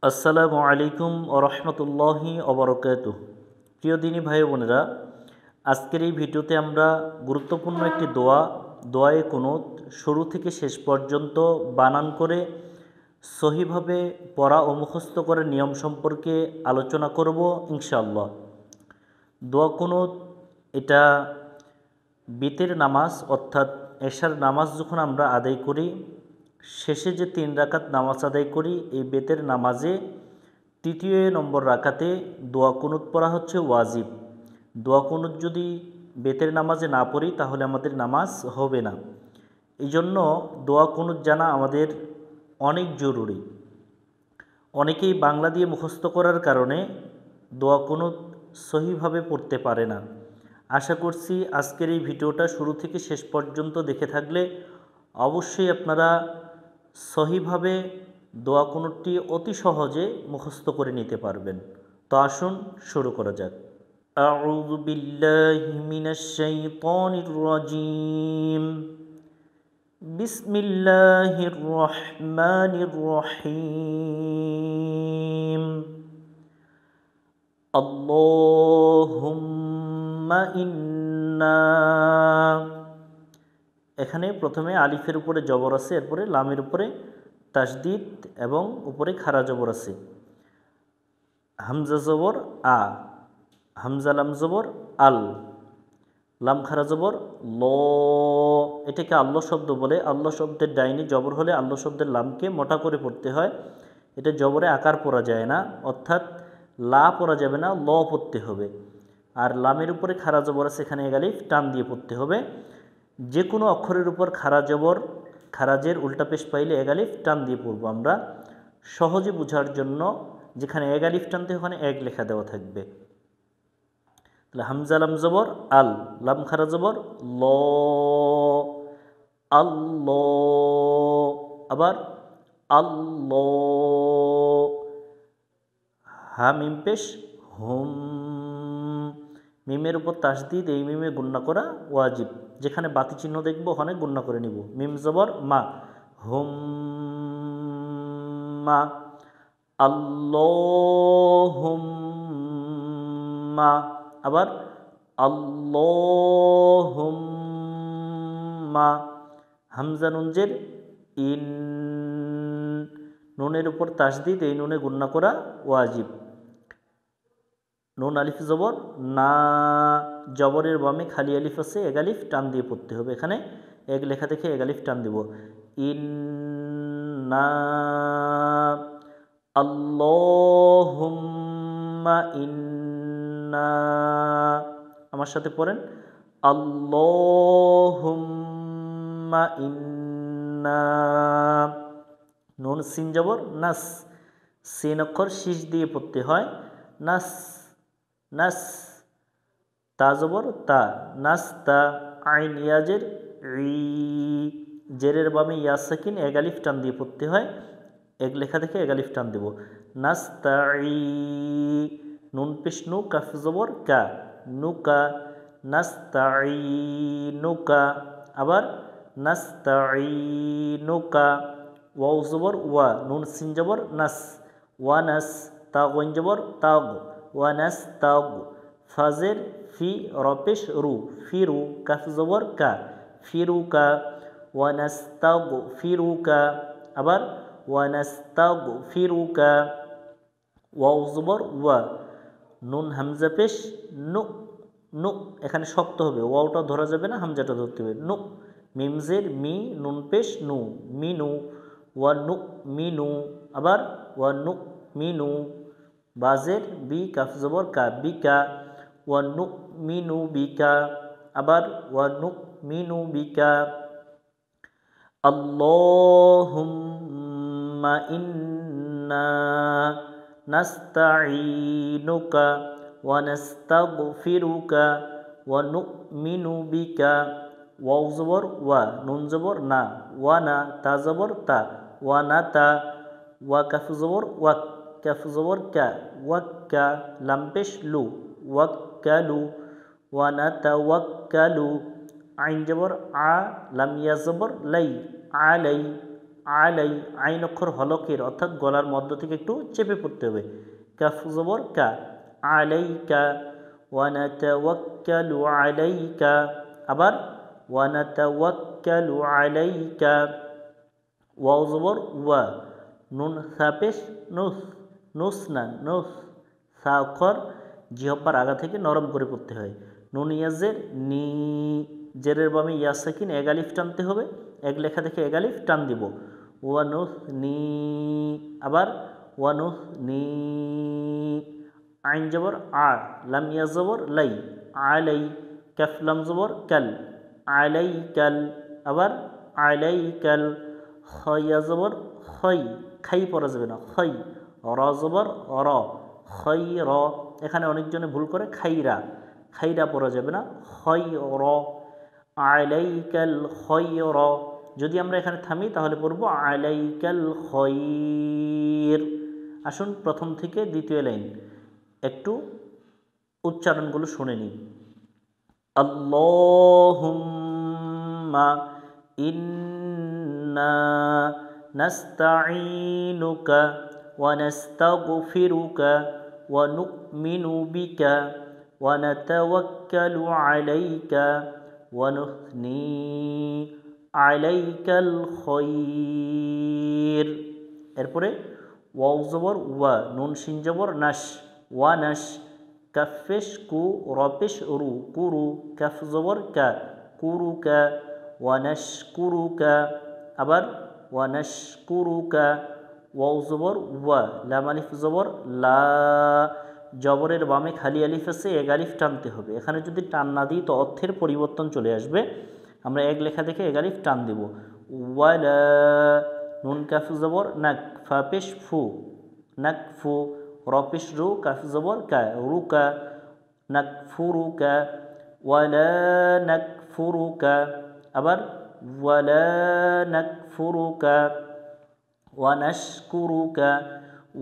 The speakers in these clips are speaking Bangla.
আসসালামু আলাইকুম ওরহমতুল্লাহি ওবরকাতুহ। প্রিয় দিনী ভাই বোনেরা, আজকের এই ভিডিওতে আমরা গুরুত্বপূর্ণ একটি দোয়ায়ে কুনুত শুরু থেকে শেষ পর্যন্ত বানান করে সহিভাবে পড়া ও মুখস্থ করার নিয়ম সম্পর্কে আলোচনা করব ইনশাআল্লাহ। দোয়া কুনুত এটা বিতের নামাজ অর্থাৎ এশার নামাজ যখন আমরা আদায় করি, শেষে যে 3 রাকাত নামাজ আদায় করি, এই বেতের নামাজে তৃতীয় নম্বর রাকাতে দোয়া কুনুত পড়া হচ্ছে ওয়াজিব। দোয়া কুনুত যদি বেতের নামাজে না পড়ি তাহলে আমাদের নামাজ হবে না। এই জন্য দোয়া কুনুত জানা আমাদের অনেক জরুরি। অনেকেই বাংলা দিয়ে মুখস্থ করার কারণে দোয়া কুনুত সহিভাবে পড়তে পারে না। আশা করছি আজকের এই ভিডিওটা শুরু থেকে শেষ পর্যন্ত দেখে থাকলে অবশ্যই আপনারা সহিভাবে দোয়া কুনুতটি অতি সহজে মুখস্থ করে নিতে পারবেন। তো আসুন শুরু করা যাক। আউযু বিল্লাহি মিনাশ শাইতানির রাজীম। বিসমিল্লাহির রহমানির রহিম। আল্লাহুম্মা ইন্না, এখানে প্রথমে আলিফের উপরে জবর আছে, এরপরে লামের উপরে তাসদিদ এবং উপরে খাড়া জবর আছে। হামজা জবর আ, হামজা লাম জবর আল, লাম খাড়া জবর ল। এটাকে আল্লাহ শব্দ বলে। আল্লাহ শব্দের ডাইনি জবর হলে আল্লাহ শব্দের লামকে মোটা করে পড়তে হয়। এটা জবরে আকার পড়া যায় না, অর্থাৎ লা পড়া যাবে না, ল পড়তে হবে। আর লামের উপরে খাড়া জবর আছে, এখানে এগালিফ টান দিয়ে পড়তে হবে। যে কোনো অক্ষরের উপর খাড়া জবর, খারাজের উল্টা পেশ পাইলে এগালিফ টান দিয়ে পড়ব আমরা। সহজে বোঝার জন্য যেখানে এগালিফ টানতে ওখানে এক লেখা দেওয়া থাকবে। তাহলে হামজা লাম জবর আল, লাম খারা জবর ল, আল্লাহ। আবার আল্লাহ, হা মিম পেশ হুম, মিমের উপর তাসদিদ, এই মিমে গুণনা করা ওয়াজিব। যেখানে বাতি চিহ্ন দেখবো ওখানে গুণনা করে নিব। মিম জবর মা, হুম মা, আল্লাহুম্মা। আবার আল্লাহুম্মা, হামজা নুন জের ইন, নুনের উপর তাসদিদ, এই নুনে গুণনা করা ওয়াজিব। নুন আলিফ জবর না, জবরের বামে খালি আলিফ আছে, এক আলিফ টান দিয়ে পড়তে হবে। এখানে এক লেখা থেকে এক আলিফ টান দিব। ইন্না, আল্লাহুম্মা ইন্না। আমার সাথে পড়েন, আল্লাহুম্মা ইন্না। নুন সিন জবর নাস, সিন অক্ষর শীষ দিয়ে পড়তে হয়। নাস, নাস। তা জবর তা, নাস তা। আইন ইয়াজের ই, জেরের বামে ইয়া সাকিন, এক আলিফ টান দিয়ে পড়তে হয়। এক লেখা থেকে এক আলিফ টান দেব। নাস্তাঈ, নুন পেশ নু, কাফ জবর কা, নুকা, নাস্তাঈনুকা। আবার নাস্তাঈনুকা, ওয়াও জবর ওয়া, নুন সিন জবর নাস, ওয়ানাস। তা গইন জবর তাগ, ওয়ানাস তাগ। ফাজের ফি, রপেশ রু, ফিরু, কাফ জবর কা, ফিরুকা, ওয়ানাস্তাগফিরুকা। আবার ওয়ানাস্তাগফিরুকা, ওয়াও জবর ওয়া, নুন হামজা পেশ নু, নু। এখানে শক্ত হবে, ওয়াওটা ধরা যাবে না, হামজাটা ধরতে হবে। নু, মিমজের মি, নুন পেশ নু, মিনু, ওয়া নু মিনু। আবার ওয়া নু মিনু, বাজের বি, কাফ জবর কা, বিকা, ওয়া নু মিনু বিকা। আবার ওয়া নু মিনু বিকা। আল্লাহুম্মা ইন্না নাস্তাঈনুকা ওয়া নাস্তাগফিরুকা ওয়া নুমিনু বিকা। ওয়াও জবর ওয়া, নুন জবর না, ওয়া না, তা জবর তা, ওয়া না তা। ওয়া কাফ জবর ওয়াক, কাফ জবর কা, ওয়াক্কা, লাম পেশ লু, ওয়াক্কালু, ওয়া না তাওয়াক্কালু। আইন জবর আ, লাম ইয়া জবর লাই, আলাই, আলাই, আইন অক্ষর হলকের অর্থাৎ গলার মধ্য থেকে একটু চেপে পড়তে হবে। কাফ জবর কা, আলাইকা। ওয়ানাতাওয়াক্কালু আলাইকা, আবার ওয়ানাতাওয়াক্কালু আলাইকা। ওয়াও জবর ওয়া, নুন সা পেশ নুস, নুস না নুস, সা অক্ষর জিহ্বার আগা থেকে নরম করে পড়তে হয়। নুন ইয়াজের নি, জেরের বামে ইয়া সাকিন এক আলিফ টানতে হবে, এক লেখা থেকে এক আলিফ টান দিব। ওয়ানুস নি, আবার ওয়ানুস নি। আইন জবর আ, লাম ইয়া জবর লাই, আলাই। কাফ লাম জবর কাল, আলাই কাল, আবার আলাই কাল। খয়া জবর খই, খাই পড়া যাবে না, খই। র জবর র, খই র। এখানে অনেকজনে ভুল করে খাইরা, খাইরা পড়া যাবে না, খই র। আলাইকাল খয়র, যদি আমরা এখানে থামি তাহলে পড়ব আলাইকাল খয়র। আসুন প্রথম থেকে দ্বিতীয় লাইন একটু উচ্চারণগুলো শুনে নিই। আল্লাহুম্মা ইন্না নাস্তাঈনুকা ওয়া নাস্তাগফিরুকা ওয়া নু'মিনু বিকা ওয়া নাতাওয়াক্কালু আলাইকা ওয়া নুথনি আলাইকাল খৈর। এরপরে ওয়াও জবর ওয়া, নুন শিন জবর নাশ, ওয়া নাশ। কাফেশ কু, রপেশ রু, কুরু। কাফ জবর কা, কুরু কা। ওয়া নাশ কুরু কা, আবার ওয়া নাশ কুরু কা। ওয়াও জবর ওয়া, লাম আলিফ জবর লা, জবরের বামে খালি আলিফ আছে, এক আলিফ টানতে হবে। এখানে যদি টান না দিই তো অর্থের পরিবর্তন চলে আসবে। আমরা এক লেখা দেখে এক আলিফ টান দেব। ওয়ালা, নুন কাফ জবর নাক, ফা পেশ ফু, নাক ফু। র পেশ রু, কাফ জবর কা, রুকা। নাক ফুরুকা, ওয়ালা নাক ফুরুকা, আবার ওয়ালা নাক ফুরুকা। ওয়ানাশকুরুকা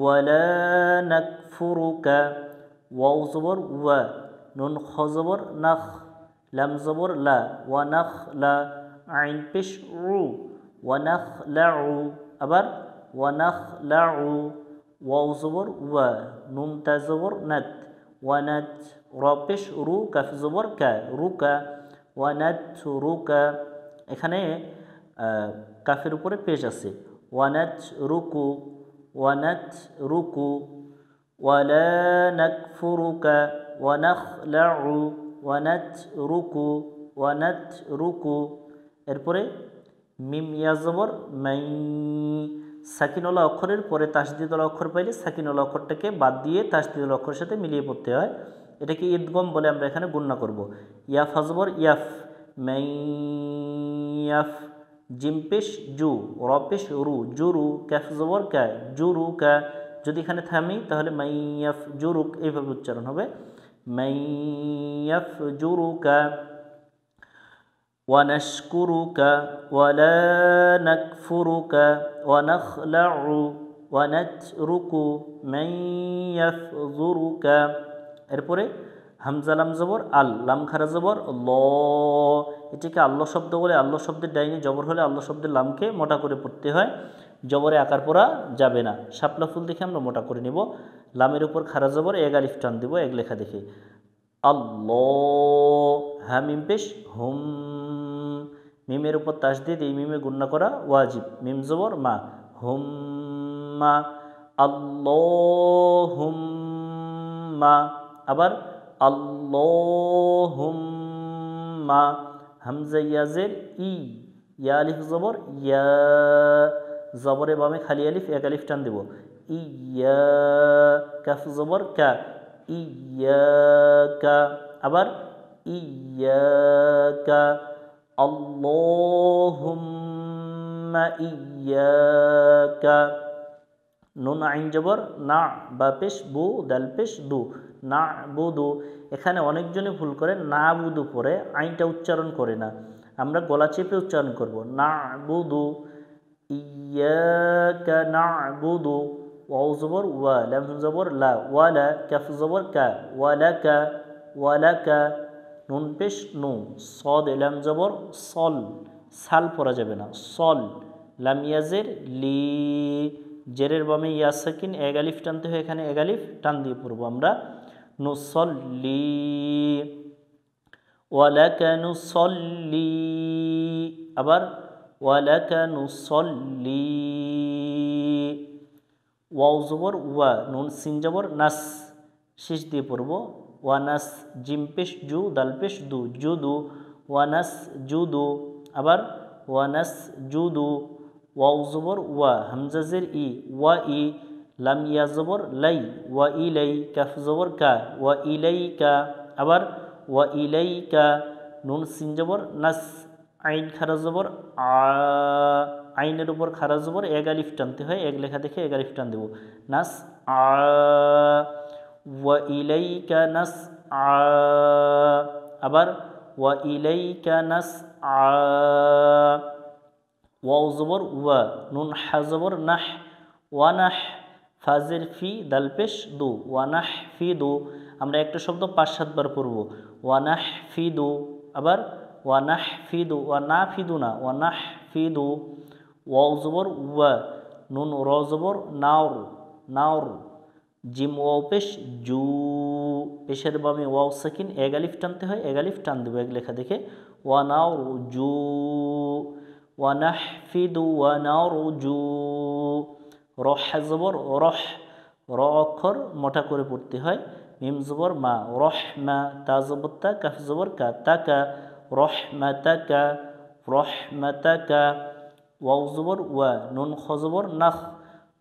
ওয়ালা নাকফুরুকা। ওয়াও জবর ওয়া, নুন খ জবর নাখ, লাম জবর লা, ওয়ানাখ লা। আইন পেশ উ, ওয়ানাখ লা উ, আবার ওয়ানাখ লা উ। ওয়াও জবর ওয়া, নুন তা জবর নাত, ওয়ানাত। র পেশ রু, কাফ জবর কা, রুকা। ওয়ানাত রুকা, এখানে কাফের উপরে পেশ আছে। ওয়ানাত রুকু, ওয়ানাত রুকু। ওয়ালা নাকফুরুকা ওয়ানাখলাউ ওয়ানাত রুকু, ওয়ানাত রুকু। এরপরে মিম ইয়া জবর মাই, সাকিনওয়ালা অক্ষরের পরে তাসদিদওয়ালা অক্ষর পাইলে সাকিনওয়ালা অক্ষরটাকে বাদ দিয়ে তাসদিদওয়ালা অক্ষরের সাথে মিলিয়ে পড়তে হয়। এটাকে ঈদগম বলে আমরা এখানে গণ্য করব। ইয়াফ জবর ইয়াফ, মাই ইয়াফ। জিম পেশ জু, র পেশ রু, জুরু। ক্যাফ জবর কা, জুরু কা। যদি এখানে থামি তাহলে মাইয়াফ জুরুক এইভাবে উচ্চারণ হবে, মাইয়াফ জুরুকা। ওয়ানাশকুরুকা ওয়ালা নাকফুরুকা ওয়ানাখলাউ ওয়ানাতরুকু মাইয়াফযুরুকা। এরপরে হামজা লাম জবর আল, লাম খারা জবর ল। এটিকে আল্লাহ শব্দ বলে। আল্লাহ শব্দের ডাইনে জবর হলে আল্লাহ শব্দের লামকে মোটা করে পড়তে হয়, জবরে আকার পড়া যাবে না। শাপলা ফুল দেখে আমরা মোটা করে নিব। লামের উপর খারা জবর এক আলিফ টান দিব এক লেখা দেখে। আল্লাহ, হা মিম পেশ হুম, মিমের উপর তাসদিদ, এই মিমে গুণনা করা ওয়াজিব। মিম জবর মা, হুম্মা। আল্লাহুম্মা, আবার আল্লাহুম্মা। হামজা ইয়াজের ই, ইয়া আলিফ জবর ইয়া, জবরে বামে খালি আলিফ এক আলিফ টান দেব। ইয়া, কাফ জবর কা, ইয়াকা, আবার ইয়াকা। আল্লাহুম্মা ইয়াকা। নুন আইন জবর না, বা পেশ বু, দাল পেশ দু, না বুদু। এখানে অনেকজনে ভুল করে না বুদু পরে আইনটা উচ্চারণ করে না, আমরা গলা চেপে উচ্চারণ করব না বুদু। ইয়াকা না বুদু। ওয়াও জবর ওয়া, লাম জবর লা, ওয়ালা। কাফ জবর কা, ওয়ালাকা, ওয়ালাকা। নুন পেশ নু, সদ লাম জবর সল, সাল পড়া যাবে না, সল। লাম ইয়াজের লি, জেরের বামে ইয়া সাকিন, এক আলিফ টানতে হয়, এখানে এক আলিফ টান দিয়ে পড়বো আমরা। নুসল্লি, ওয়ালাকা নুসল্লি, আবার ওয়ালাকা নুসল্লি। ওয়াও জবর ওয়া, নুন সিন জবর নাস, শেষ দিয়ে পড়ব ওয়ানাস, জিম পেশ জু, দাল পেশ দু, জুদু, ওয়ানাস জুদু, আবার ওয়ানাস জুদু। ওয়াও জবর ওয়া, হামজাজের ই, ওয়া ই, লাম ইয়া জবর লাই, ওয়া ইলাই, কাফ জবর কা, ওয়া ইলাইকা, আবার ওয়া ইলাইকা। নুন সিন জবর নাস, আইন খারা জবর আ, আইনের উপর খারা জবর এক আলিফ টানতে হয়, এক লেখা দেখে এক আলিফ টান দেব, নাস আ, ওয়া ইলাইকা নাস আ, আবার ওয়া ইলাইকা নাস আ। ওয়াও জবর ওয়া, নুন হা জবর নাহ, ওয়ানাহ, ফাজের ফি, দাল পেশ দু, ওয়ানাহ ফি দু। আমরা একটা শব্দ 5-7 বার পড়ব, ওয়ানাহ ফি দু, আবার ওয়ানাহ ফি দু, ওয়ানা ফিদু না, ওয়ানাহ ফি দু। ওয়াও জবর ওয়া, নুন র জবর নাওর, নাওর, জিম ওয়াও পেশ জু, পেশের বামে ওয়াও সাকিন, এক আলিফ টানতে হয়, এক আলিফ টান দেবো এক লেখা দেখে, ওয়ানাওর জু, ওয়ানাহফিদু ওয়ানারজু। রহ জবর রহ, র অক্ষর মোটা করে পড়তে হয়, মিম জবর মা, রহমা, তা জবর তা, কাফ জবর কা, তাকা, রহমাতাকা, রহমাতাকা। ওয়াও জবর ওয়া, নুন খ জবর নাখ,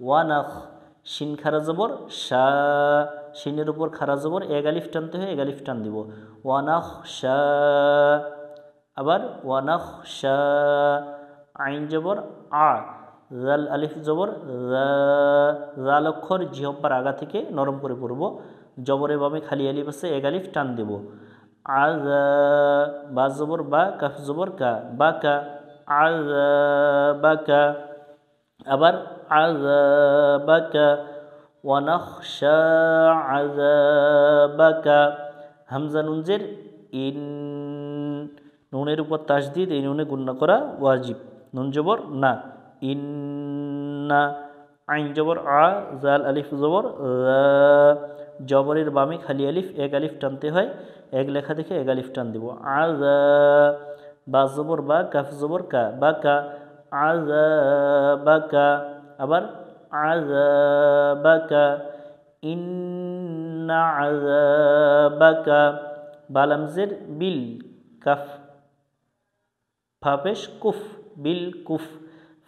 ওয়ানাখ, শিন খারা জবর শা, শিনের উপর খারা জবর এক আলিফ টানতে হয়, এক আলিফ টান দিব, ওয়ানাখ শা, আবার ওয়ানাখ শা। আইন জবর আ, জাল আলিফ জবর জাল অক্ষর জিহব্বার আগা থেকে নরম করে পড়ব, জবরের বামে খালি আলিফ আছে, এক আলিফ টান দেব, আযা, বা জবর বা, কাফ জবর কা, বাকা, আযাবাকা, আবার আযাবাকা, ওয়ানাখশা আযাবাকা। হামজা নুন জের ইন, নুনের উপর তাসদিদ, এই নুনে গুণনা করা ওয়াজিব, নুন জবর না, ইন্না। আইন জবর আ, জাল আলিফ জবর রা, জবরের বামে খালি আলিফ, এক আলিফ টানতে হয়, এক লেখা দেখে এক আলিফ টান দিব, আযা, বা জবর বা, কাফ জবর কা, বাকা, আযাবাকা, আবার আযাবাকা, ইন্না আযাবাকা। বালামজের বিল, কাফ ফা পেশ কুফ, বিল কুফ,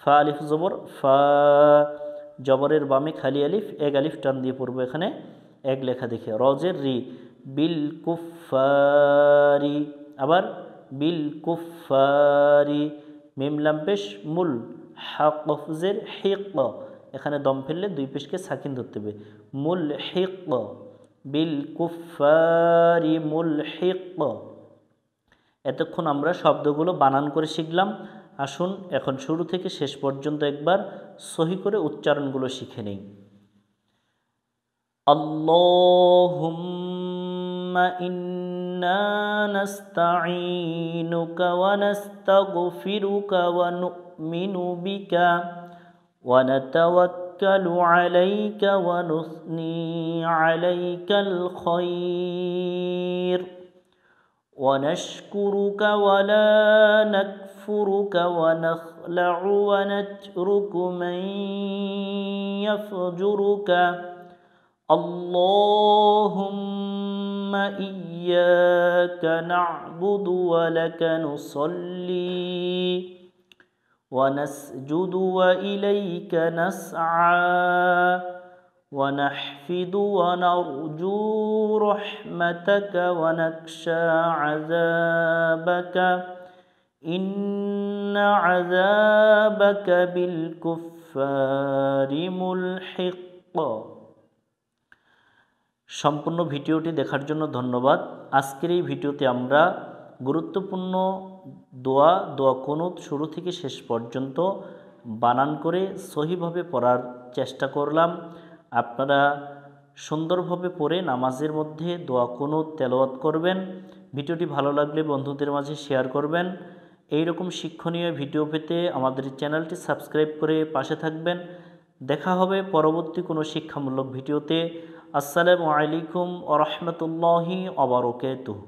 ফা আলিফ জবর ফা, জবরের বামে খালি আলিফ, এক আলিফ টান দিয়ে পড়বো এখানে এক লেখা দেখে, রজের রি, বিল কুফারি, আবার বিল কুফারি। মিম লাম পেশ মুল, হাকফজের হিক, এখানে দম ফেললে দুই পেশকে সাকিন ধরতে হবে, মুল হিক, বিল কুফারি মুল হিক। এতক্ষণ আমরা শব্দগুলো বানান করে শিখলাম। আসুন এখন শুরু থেকে শেষ পর্যন্ত একবার সহি করে উচ্চারণগুলো শিখে নেই। আল্লাহুম্মা ইন্না নাস্তাঈনুকা ওয়া নাস্তাগফিরুকা ওয়া নু'মিনু বিকা ওয়া নাতাওয়াক্কালু আলাইকা ওয়া নুসনি আলাইকাল খায়র ونشكرك ولا نكفرك ونخلع ونترك من يفجرك اللهم إياك نعبد ولك نصلي ونسجد وإليك نسعى ونحفد ونرجو رحمتك ونخشى عذابك إن عذابك بالكفار ملحق। সম্পূর্ণ ভিডিওটি দেখার জন্য ধন্যবাদ। আজকের এই ভিডিওতে আমরা গুরুত্বপূর্ণ দোয়া কুনুত শুরু থেকে শেষ পর্যন্ত বানান করে সহিভাবে পড়ার চেষ্টা করলাম। আপনারা সুন্দরভাবে পড়ে নামাজের মধ্যে দোয়া কুনুত তেলাওয়াত করবেন। ভিডিওটি ভালো লাগলে বন্ধুদের মাঝে শেয়ার করবেন এই রকম শিক্ষণীয় ভিডিও পেতে আমাদের চ্যানেলটি সাবস্ক্রাইব করে পাশে থাকবেন। দেখা হবে পরবর্তী কোনো শিক্ষামূলক ভিডিওতে। আসসালামু আলাইকুম ওয়া রাহমাতুল্লাহি ওয়া বারাকাতুহু।